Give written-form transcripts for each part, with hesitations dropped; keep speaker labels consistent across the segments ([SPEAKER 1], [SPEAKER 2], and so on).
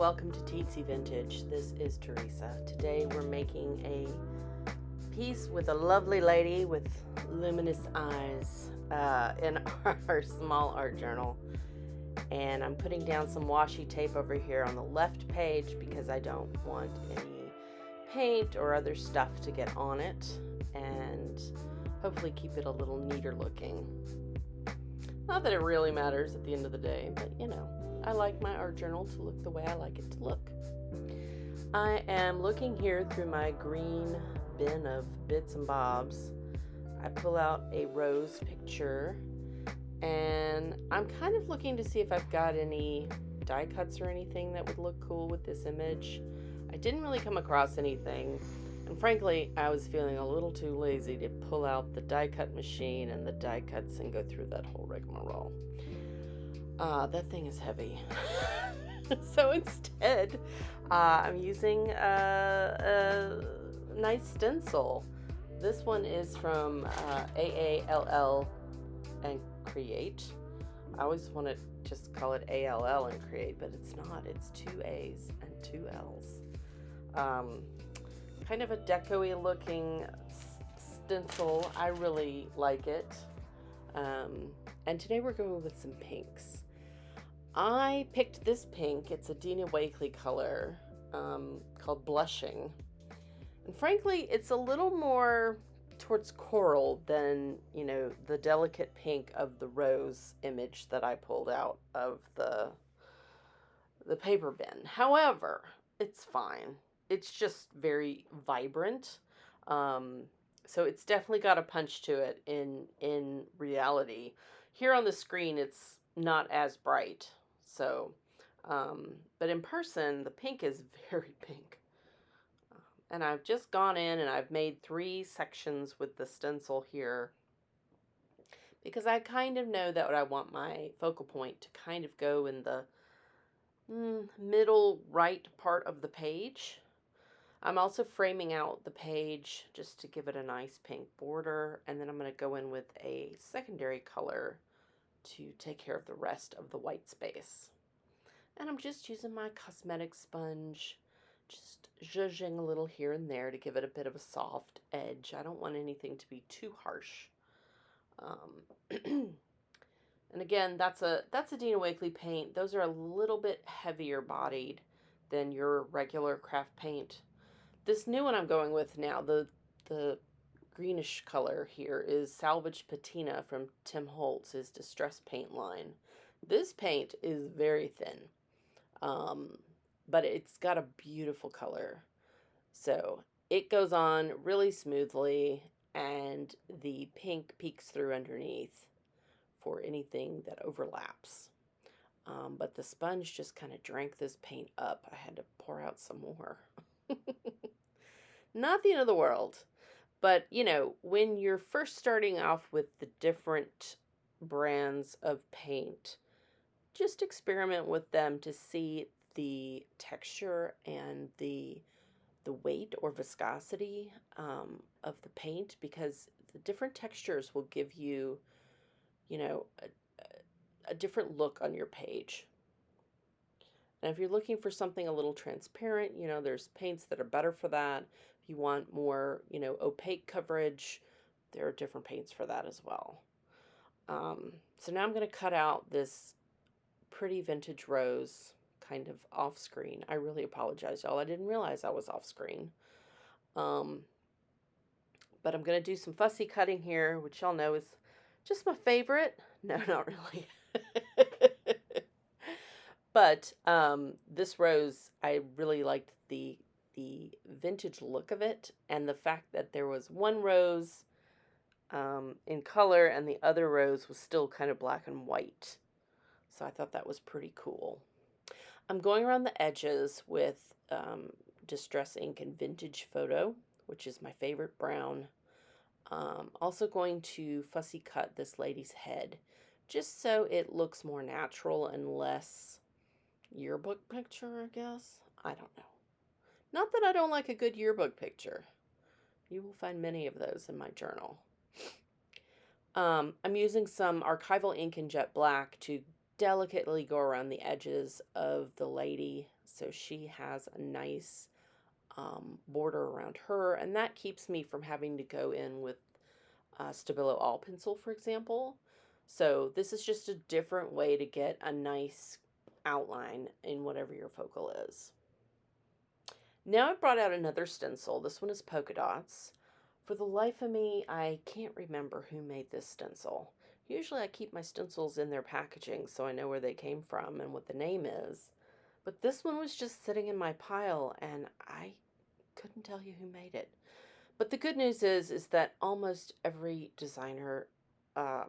[SPEAKER 1] welcome to Teetsy Vintage. This is Teresa. Today we're making a piece with a lovely lady with luminous eyes in our small art journal. And I'm putting down some washi tape over here on the left page because I don't want any paint or other stuff to get on it, and hopefully keep it a little neater looking. Not that it really matters at the end of the day, but you know, I like my art journal to look the way I like it to look. I am looking here through my green bin of bits and bobs. I pull out a rose picture, and I'm kind of looking to see if I've got any die cuts or anything that would look cool with this image. I didn't really come across anything, and frankly, I was feeling a little too lazy to pull out the die cut machine and the die cuts and go through that whole rigmarole. That thing is heavy. So instead, I'm using a nice stencil. This one is from AALL and Create. I always want to just call it ALL and Create, but it's not. It's 2 A's and 2 L's. Kind of a deco-y looking stencil. I really like it. And today we're going with some pinks. I picked this pink. It's a Dina Wakley color called Blushing. And frankly, it's a little more towards coral than, you know, the delicate pink of the rose image that I pulled out of the paper bin. However, it's fine. It's just very vibrant. So it's definitely got a punch to it in reality. Here on the screen, it's not as bright. So, but in person, the pink is very pink. And I've just gone in and I've made 3 sections with the stencil here, because I kind of know that I want my focal point to kind of go in the middle right part of the page. I'm also framing out the page just to give it a nice pink border, and then I'm going to go in with a secondary color to take care of the rest of the white space. And I'm just using my cosmetic sponge, just zhuzhing a little here and there to give it a bit of a soft edge. I don't want anything to be too harsh. And again, that's a Dina Wakley paint. Those are a little bit heavier bodied than your regular craft paint. This new one I'm going with now, the greenish color here, is Salvaged Patina from Tim Holtz's Distress Paint line. This paint is very thin, but it's got a beautiful color. So it goes on really smoothly, and the pink peeks through underneath for anything that overlaps. But the sponge just kind of drank this paint up. I had to pour out some more. Not the end of the world. But, you know, when you're first starting off with the different brands of paint, just experiment with them to see the texture and the weight or viscosity of the paint, because the different textures will give you, you know, a different look on your page. And if you're looking for something a little transparent, you know, there's paints that are better for that. If you want more, you know, opaque coverage, there are different paints for that as well. So now I'm going to cut out this pretty vintage rose kind of off screen. I really apologize, y'all. I didn't realize I was off screen. But I'm going to do some fussy cutting here, which y'all know is just my favorite. No, not really. But this rose, I really liked the vintage look of it, and the fact that there was one rose in color and the other rose was still kind of black and white. So I thought that was pretty cool. I'm going around the edges with Distress Ink and Vintage Photo, which is my favorite brown. Also going to fussy cut this lady's head, just so it looks more natural and less yearbook picture, I guess. I don't know. Not that I don't like a good yearbook picture. You will find many of those in my journal. I'm using some Archival ink in jet black to delicately go around the edges of the lady so she has a nice border around her, and that keeps me from having to go in with Stabilo All pencil, for example. So this is just a different way to get a nice outline in whatever your focal is. Now I've brought out another stencil. This one is polka dots. For the life of me, I can't remember who made this stencil. Usually I keep my stencils in their packaging so I know where they came from and what the name is. But this one was just sitting in my pile and I couldn't tell you who made it. But the good news is that almost every designer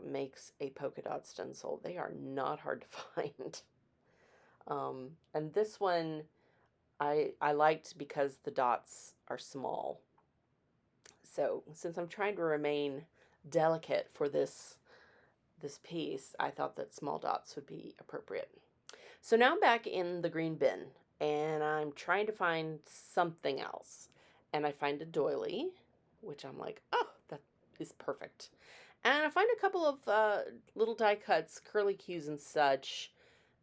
[SPEAKER 1] makes a polka dot stencil. They are not hard to find. And this one I liked because the dots are small. So since I'm trying to remain delicate for this piece, I thought that small dots would be appropriate. So now I'm back in the green bin and I'm trying to find something else. And I find a doily, which I'm like, oh, that is perfect. And I find a couple of little die cuts, curly cues and such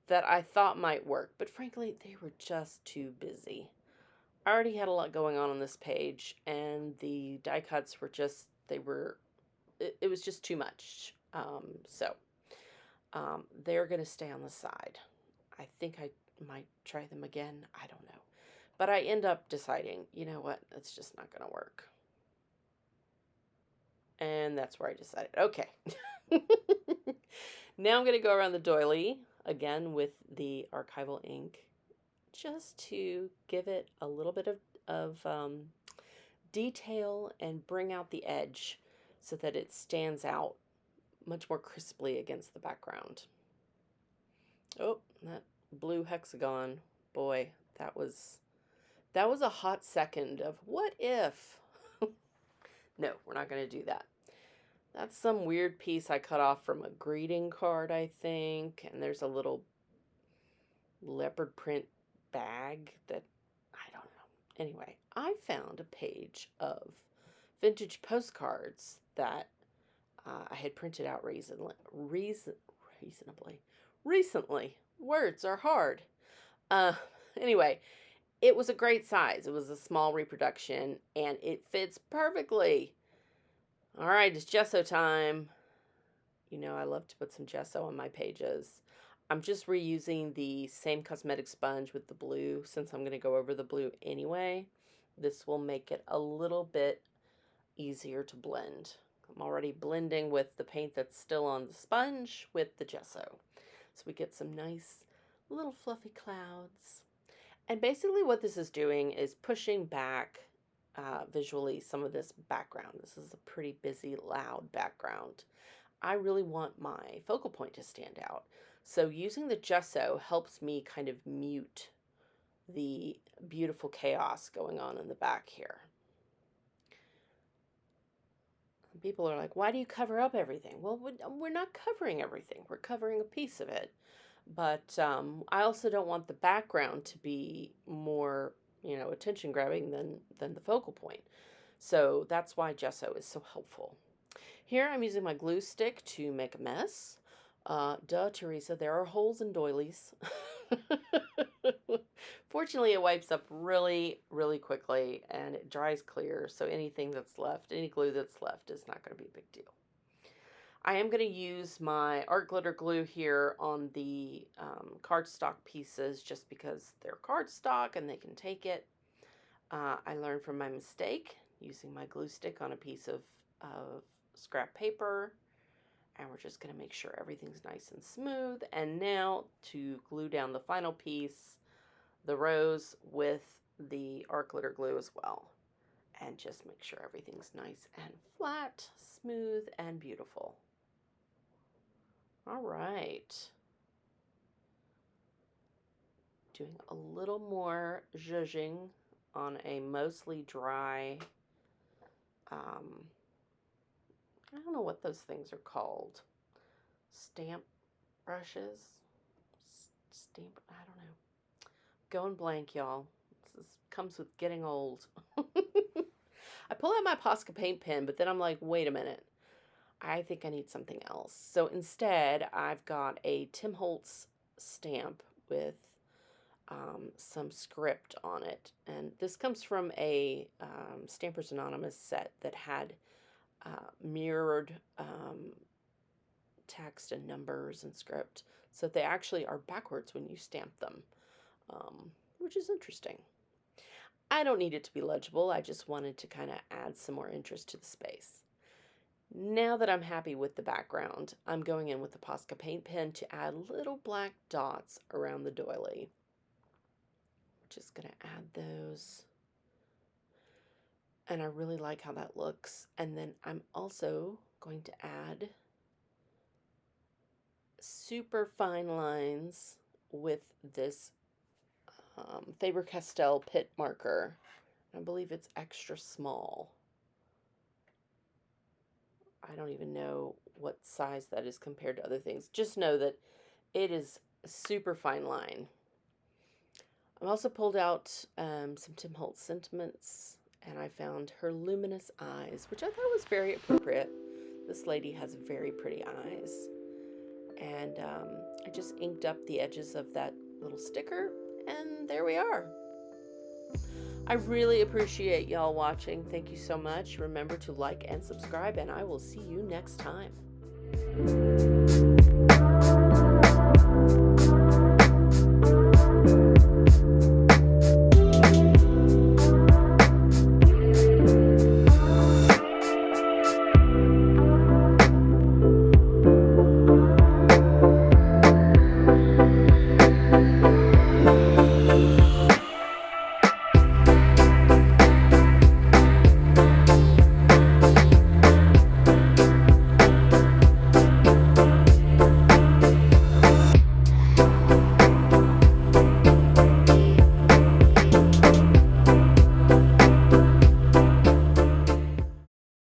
[SPEAKER 1] that I thought might work, but frankly, they were just too busy. I already had a lot going on this page, and the die cuts were just, it was just too much. They're going to stay on the side. I think I might try them again. I don't know. But I end up deciding, you know what, it's just not going to work. And that's where I decided, okay. Now I'm going to go around the doily again with the Archival ink, just to give it a little bit of detail and bring out the edge so that it stands out much more crisply against the background. Oh, that blue hexagon, boy, that was a hot second of what if. No, we're not going to do that. That's some weird piece I cut off from a greeting card, I think, and there's a little leopard print bag that, I don't know. Anyway, I found a page of vintage postcards that I had printed out recently. Words are hard. Anyway, it was a great size. It was a small reproduction, and it fits perfectly. All right, it's gesso time. You know, I love to put some gesso on my pages. I'm just reusing the same cosmetic sponge with the blue since I'm going to go over the blue anyway. This will make it a little bit easier to blend. I'm already blending with the paint that's still on the sponge with the gesso. So we get some nice little fluffy clouds. And basically what this is doing is pushing back visually some of this background. This is a pretty busy, loud background. I really want my focal point to stand out. So using the gesso helps me kind of mute the beautiful chaos going on in the back here. People are like, why do you cover up everything? Well, we're not covering everything. We're covering a piece of it. But I also don't want the background to be more, attention grabbing than the focal point. So that's why gesso is so helpful. Here I'm using my glue stick to make a mess. Duh, Teresa, there are holes in doilies. Fortunately, it wipes up really, really quickly and it dries clear. So anything that's left, any glue that's left is not going to be a big deal. I am going to use my art glitter glue here on the cardstock pieces just because they're cardstock and they can take it. I learned from my mistake using my glue stick on a piece of scrap paper. And we're just going to make sure everything's nice and smooth. And now to glue down the final piece, the rose with the art glitter glue as well. And just make sure everything's nice and flat, smooth, and beautiful. All right. Doing a little more zhuzhing on a mostly dry, I don't know what those things are called. Stamp brushes? Stamp, I don't know. Going blank, y'all. This comes with getting old. I pull out my Posca paint pen, but then I'm like, wait a minute. I think I need something else. So instead, I've got a Tim Holtz stamp with some script on it. And this comes from a Stampers Anonymous set that had mirrored text and numbers and script. So they actually are backwards when you stamp them, which is interesting. I don't need it to be legible. I just wanted to kind of add some more interest to the space. Now that I'm happy with the background, I'm going in with the Posca paint pen to add little black dots around the doily. Just going to add those. And I really like how that looks. And then I'm also going to add super fine lines with this Faber-Castell Pitt marker. I believe it's extra small. I don't even know what size that is compared to other things. Just know that it is a super fine line. I've also pulled out some Tim Holtz sentiments, and I found her luminous eyes, which I thought was very appropriate. This lady has very pretty eyes. And I just inked up the edges of that little sticker, and there we are. I really appreciate y'all watching. Thank you so much. Remember to like and subscribe, and I will see you next time.